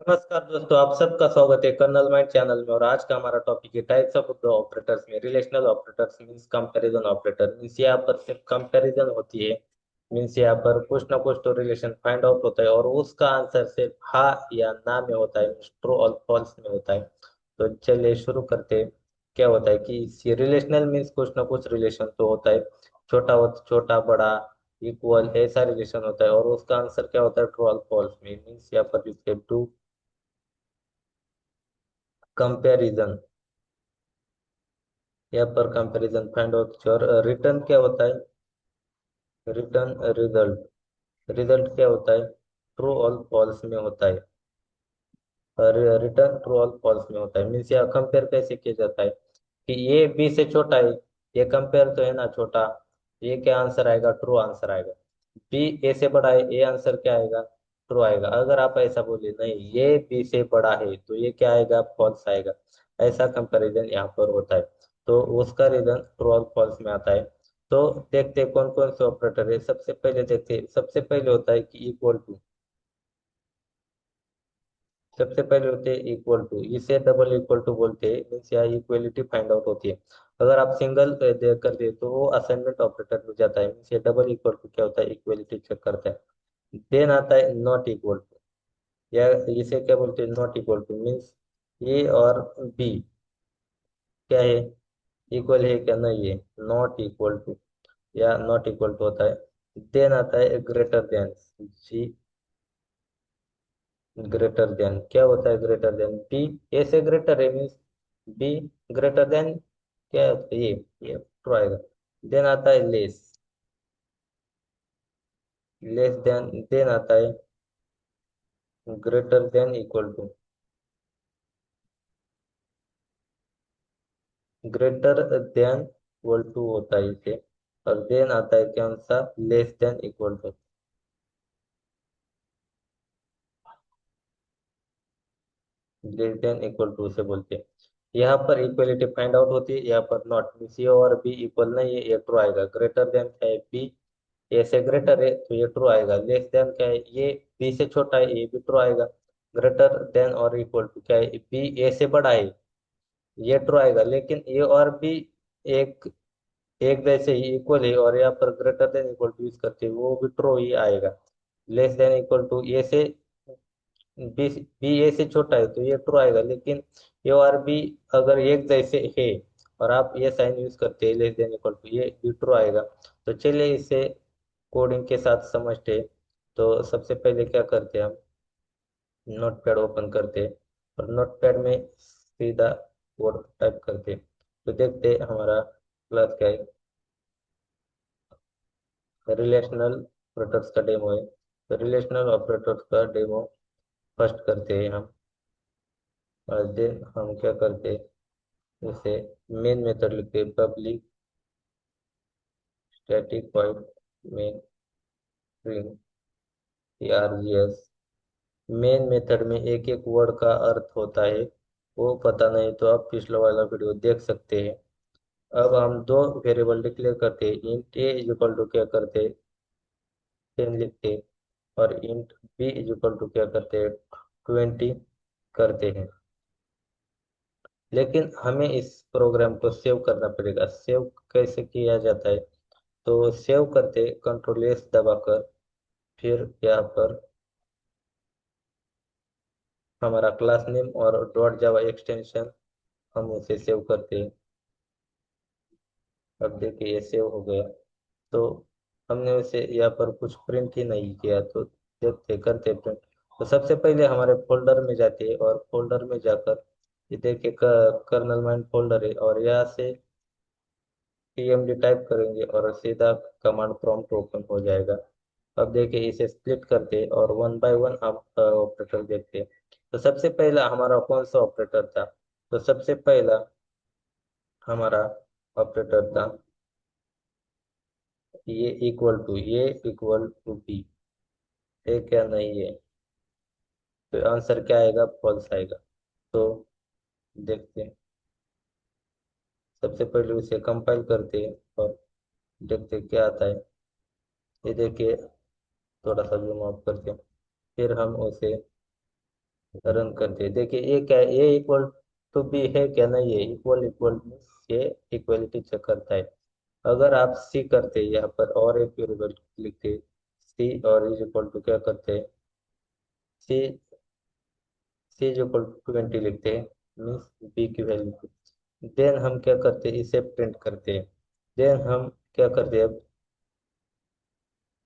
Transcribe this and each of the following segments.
नमस्कार दोस्तों, आप सबका स्वागत है कर्नल माइंड चैनल में। और आज का हमारा टॉपिक है टाइप्स ऑफ ऑपरेटर्स में relational operators means comparison operator. Means यहाँ पर सिर्फ कंपैरिजन होती है। मींस यहाँ पर कुछ ना कुछ तो रिलेशन फाइंड आउट होता है और उसका आंसर सिर्फ हाँ या ना में होता है, मींस ट्रू और फॉल्स में होता है। तो चलिए शुरू करते हैं। क्या होता है कि रिलेशनल मीन्स कुछ ना कुछ रिलेशन तो होता है। छोटा हो छोटा बड़ा इक्वल ऐसा रिलेशन होता है और उसका आंसर क्या होता है ट्रू और फॉल्स में। मीन्स यहाँ पर लिखते टू कंपैरिजन। यहाँ पर कंपैरिजन फाइंड आउट। और रिटर्न क्या होता है? Return result. रिजल्ट क्या होता है? ट्रू और फॉल्स में होता है। और रिटर्न ट्रू और फॉल्स में होता है। मीन्स यहाँ कंपेयर कैसे किया जाता है कि ये बी से छोटा है। ये कंपेयर तो है ना छोटा। ये क्या आंसर आएगा? ट्रू आंसर आएगा। बी ए से बड़ा है, ये आंसर क्या आएगा? ट्रू आएगा। अगर आप ऐसा बोले नहीं ये बी से बड़ा है तो ये क्या आएगा? फॉल्स आएगा। ऐसा कंपैरिजन यहाँ पर होता है। तो उसका रीजन ट्रू और फॉल्स में आता है। तो देखते हैं कौन कौन से ऑपरेटर है। सबसे पहले देखते हैं, सबसे पहले होता है कि इक्वल टू। सबसे पहले होते हैं इक्वल टू, इसे डबल इक्वल टू बोलते हैं। मीन्स यहाँ इक्वलिटी फाइंड आउट होती है। अगर आप सिंगल देख कर दे तो वो असाइनमेंट ऑपरेटर में जाता है। मीन्स ये डबल इक्वल टू क्या होता है? इक्वलिटी चेक करता है। देन आता है नॉट इक्वल टू, या इसे क्या बोलते हैं? Not equal to. Means A और बी क्या है? इक्वल है क्या? नहीं है। नॉट इक्वल टू या नॉट इक्वल टू होता है। देन आता है ग्रेटर देन। जी, ग्रेटर देन क्या होता है? ग्रेटर देन बी ए से ग्रेटर है। मीन्स बी ग्रेटर देन क्या होता है? ये ट्रू आएगा। देन आता है लेस। Less than. देन आता है greater than equal to. Greater than equal to होता है इसे। और देन आता है कौन सा? Less than equal to. Less than equal to से बोलते हैं। यहाँ पर इक्वलिटी फाइंड आउट होती है, यहाँ पर नॉट। मीन्स ए और बी इक्वल नहीं है, ये ट्रू आएगा। ग्रेटर देन क्या है? बी ए से ग्रेटर है तो ये ट्रू आएगा। लेस देन क्या है? ये बी से छोटा है, ये भी ट्रू आएगा। ग्रेटर देन और इक्वल टू क्या है? बी ए से बड़ा है, ये ट्रू आएगा। लेकिन ए और बी एक एक जैसे ही इक्वल है और यहाँ पर greater than equal to use करते हैं, वो भी ट्रू ही आएगा। Less than equal to A से बी बी ए से छोटा है तो ये ट्रू आएगा। लेकिन ए और बी अगर एक जैसे है और आप ये साइन यूज करते हैं लेस देन इक्वल टू, ये भी ट्रू आएगा। तो चलिए इसे कोडिंग के साथ समझते हैं। तो सबसे पहले क्या करते हैं हम? नोट पैड ओपन करते हैं और नोट पैड में सीधा कोड टाइप करते हैं। तो देखते हैं हमारा क्लास क्या है। रिलेशनल ऑपरेटर्स का डेमो है। तो रिलेशनल ऑपरेटर्स का डेमो फर्स्ट करते हैं हम। और देन हम क्या करते हैं? जैसे मेन मेथड लिखते हैं public static void main string RGS. Main method में एक एक वर्ड का अर्थ होता है। वो पता नहीं तो आप पिछला वाला वीडियो देख सकते हैं। अब हम दो वेरिएबल डिक्लेयर करते हैं। Int A is equal to क्या करते हैं? 10 लिखते हैं। और int B is equal to क्या करते हैं? 20 करते हैं। लेकिन हमें इस प्रोग्राम को सेव करना पड़ेगा। सेव कैसे किया जाता है? तो सेव करते कंट्रोल एस दबाकर, फिर यहाँ पर हमारा क्लास नेम और डॉट जावा एक्सटेंशन हम उसे सेव करते हैं। अब देखिए ये सेव हो गया। तो हमने उसे यहाँ पर कुछ प्रिंट ही नहीं किया तो देखते करते प्रिंट। तो सबसे पहले हमारे फोल्डर में जाते हैं और फोल्डर में जाकर ये देखिए कर्नल माइंड फोल्डर है और यहाँ से टीएमडी टाइप करेंगे और सीधा कमांड प्रॉम्प्ट ओपन हो जाएगा। अब देखिए इसे स्प्लिट करते हैं और वन बाय वन हम ऑपरेटर देखते हैं। तो सबसे पहला हमारा कौन सा ऑपरेटर था? तो सबसे पहला हमारा ऑपरेटर था ये इक्वल टू। ये इक्वल टू बी है क्या? नहीं है। तो आंसर क्या आएगा? फॉल्स आएगा। तो देखते हैं। सबसे पहले उसे कंपाइल करते हैं और देखते हैं क्या आता है। ये देखिए, थोड़ा सा जूम आउट करते हैं। फिर हम उसे रन करते हैं। देखिए ये क्या है, ए इक्वल टू बी है क्या, नहीं है, इक्वल इक्वल ये इक्वलिटी चेक करता है। अगर आप सी करते हैं यहाँ पर और एक वेरिएबल लिखते, सी और इज इक्वल टू क्या करते हैं, सी सी इज इक्वल टू 20 लिखते हैं, मीन्स बी की वैल्यू। देन हम क्या करते हैं, इसे प्रिंट करते हैं। देन हम क्या करते हैं,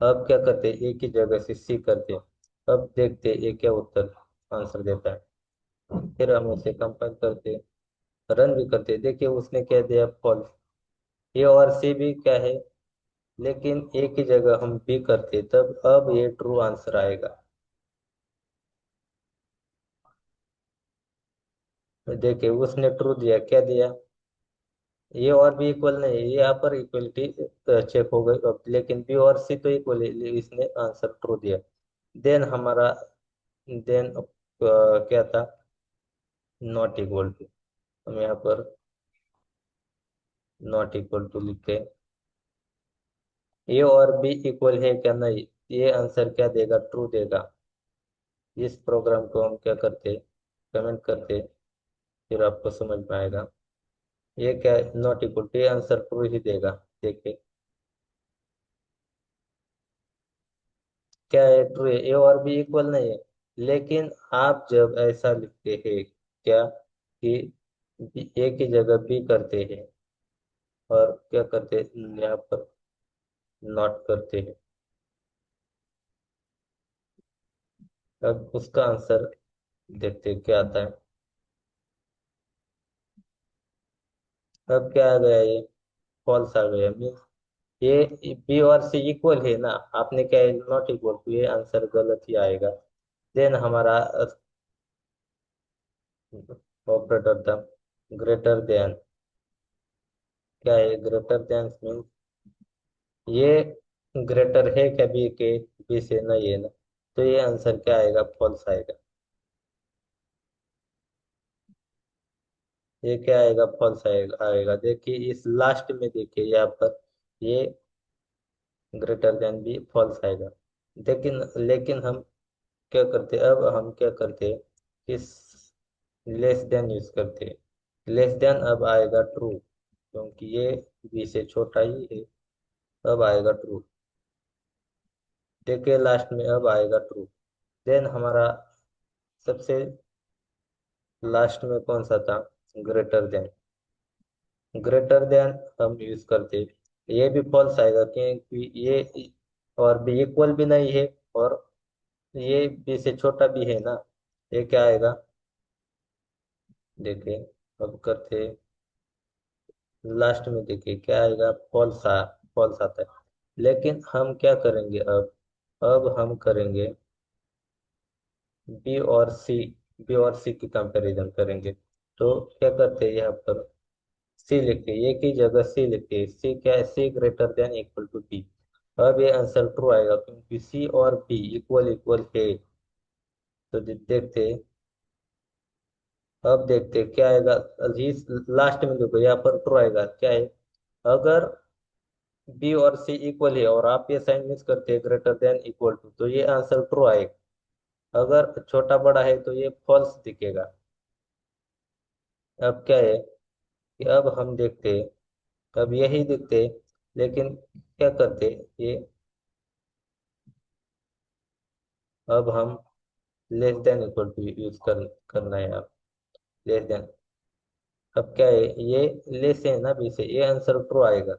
अब क्या करते हैं, ए की जगह से सी करते हैं। अब देखते हैं ये क्या उत्तर आंसर देता है। फिर हम उसे कंपाइल करते हैं, रन भी करते हैं। देखिए उसने क्या दिया, फॉल्स। ए और सी भी क्या है, लेकिन ए की जगह हम बी करते तब अब ये ट्रू आंसर आएगा। देखिए उसने ट्रू दिया, क्या दिया, ये और भी इक्वल नहीं है, ये यहाँ पर इक्वलिटी चेक हो गई अब, लेकिन बी और सी तो इक्वल है, इसने आंसर ट्रू दिया। देन हमारा, देन क्या था, नॉट इक्वल टू, हम यहाँ पर नॉट इक्वल टू लिखे, ए और बी इक्वल है क्या, नहीं, ये आंसर क्या देगा, ट्रू देगा। इस प्रोग्राम को हम क्या करते, कमेंट करते, फिर आपको समझ में आएगा। ये क्या है, नॉट इक्वल टू, ये आंसर ट्रू ही देगा। देखिए क्या है, ट्रू है, ए और बी इक्वल नहीं है। लेकिन आप जब ऐसा लिखते हैं क्या, कि ए की जगह बी करते हैं और क्या करते हैं, यहाँ पर नॉट करते हैं, अब उसका आंसर देखते हैं क्या आता है। अब क्या आ गया, ये फॉल्स आ गया, मीन्स ये बी और सी इक्वल है ना, आपने क्या है, नॉट इक्वल टू, ये आंसर गलत ही आएगा। देन हमारा ऑपरेटर था ग्रेटर देन, क्या है, ग्रेटर देन मीन्स ये ग्रेटर है क्या बी के, बी से नहीं है ना, तो ये आंसर क्या आएगा, फॉल्स आएगा। ये क्या आएगा, फॉल्स आएगा। देखिए इस लास्ट में देखिए यहाँ पर ये ग्रेटर देन भी फॉल्स आएगा। लेकिन लेकिन हम क्या करते, अब हम क्या करते, इस लेस देन यूज करते, लेस देन अब आएगा ट्रू, क्योंकि ये बी से छोटा ही है, अब आएगा ट्रू। देखिए लास्ट में अब आएगा ट्रू। देन हमारा सबसे लास्ट में कौन सा था, ग्रेटर देन, ग्रेटर देन हम यूज करते, ये भी फॉल्स आएगा क्योंकि ये और भी इक्वल भी नहीं है, और ये बी से छोटा भी है ना, ये क्या आएगा, देखिए अब करते, लास्ट में देखिए क्या आएगा, फॉल्स आता है। लेकिन हम क्या करेंगे अब हम करेंगे बी और सी, बी और सी की कंपैरिजन करेंगे। तो क्या करते हैं, यहाँ पर सी लिखते हैं, ए की जगह सी लिखते हैं, सी क्या है, C greater than equal to B. अब ये आंसर ट्रू आएगा क्योंकि सी और बी इक्वल इक्वल है। तो देखते हैं, अब देखते हैं क्या आएगा, इस लास्ट में देखो यहाँ पर ट्रू आएगा, क्या है, अगर बी और सी इक्वल है और आप ये साइन मिस करते हैं ग्रेटर देन इक्वल टू, तो ये आंसर ट्रू आएगा। अगर छोटा बड़ा है तो ये फॉल्स दिखेगा। अब क्या है कि अब हम देखते हैं, अब यही देखते हैं, लेकिन क्या करते ये, अब हम less than equal to use करना है आप, लेस देन। अब क्या है, ये लेस है ना बी से, ये आंसर ट्रू आएगा।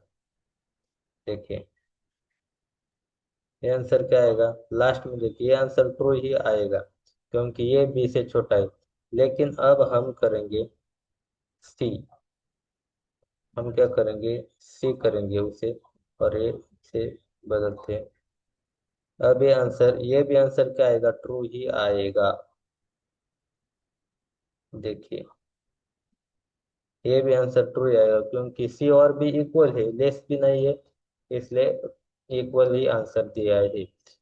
देखिए ये आंसर क्या आएगा, लास्ट में देखिए ये आंसर ट्रू ही आएगा क्योंकि ये बी से छोटा है। लेकिन अब हम करेंगे सी, हम क्या करेंगे, सी करेंगे उसे, और ये से बदलते हैं। अब ये भी आंसर क्या आएगा, ट्रू ही आएगा। देखिए ये भी आंसर ट्रू ही आएगा क्योंकि सी और बी इक्वल है, लेस भी नहीं है, इसलिए इक्वल ही आंसर दिया है।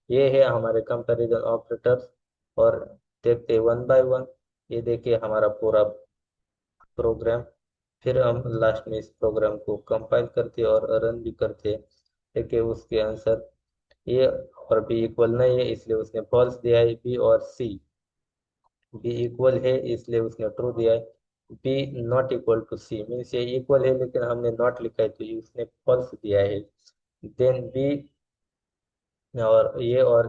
ये है हमारे कंपैरिजन ऑपरेटर्स। और देखते हैं वन बाय वन। ये देखिए हमारा पूरा प्रोग्राम, फिर हम लास्ट में इस प्रोग्राम को कंपाइल करते और रन भी करते। देखिए उसके आंसर, ये और बी इक्वल नहीं है इसलिए उसने फॉल्स दिया है, बी और सी बी इक्वल है इसलिए उसने ट्रू दिया है। B not equal to C means ये इक्वल है लेकिन हमने नॉट लिखा है तो ये उसने फॉल्स दिया है। देन बी और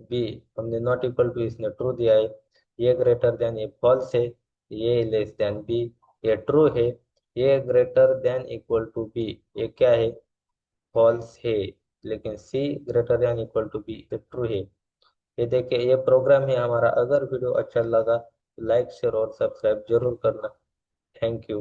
बी हमने नॉट इक्वल टू इसने ट्रू दिया है। ये ग्रेटर देन ये फॉल्स है। ये लेस देन बी ये ट्रू है। ये greater than equal to B ये क्या है फॉल्स है। लेकिन C greater than equal to B ये ट्रू है। ये देखिए ये प्रोग्राम है हमारा। अगर वीडियो अच्छा लगा तो लाइक शेयर और सब्सक्राइब जरूर करना। Thank you.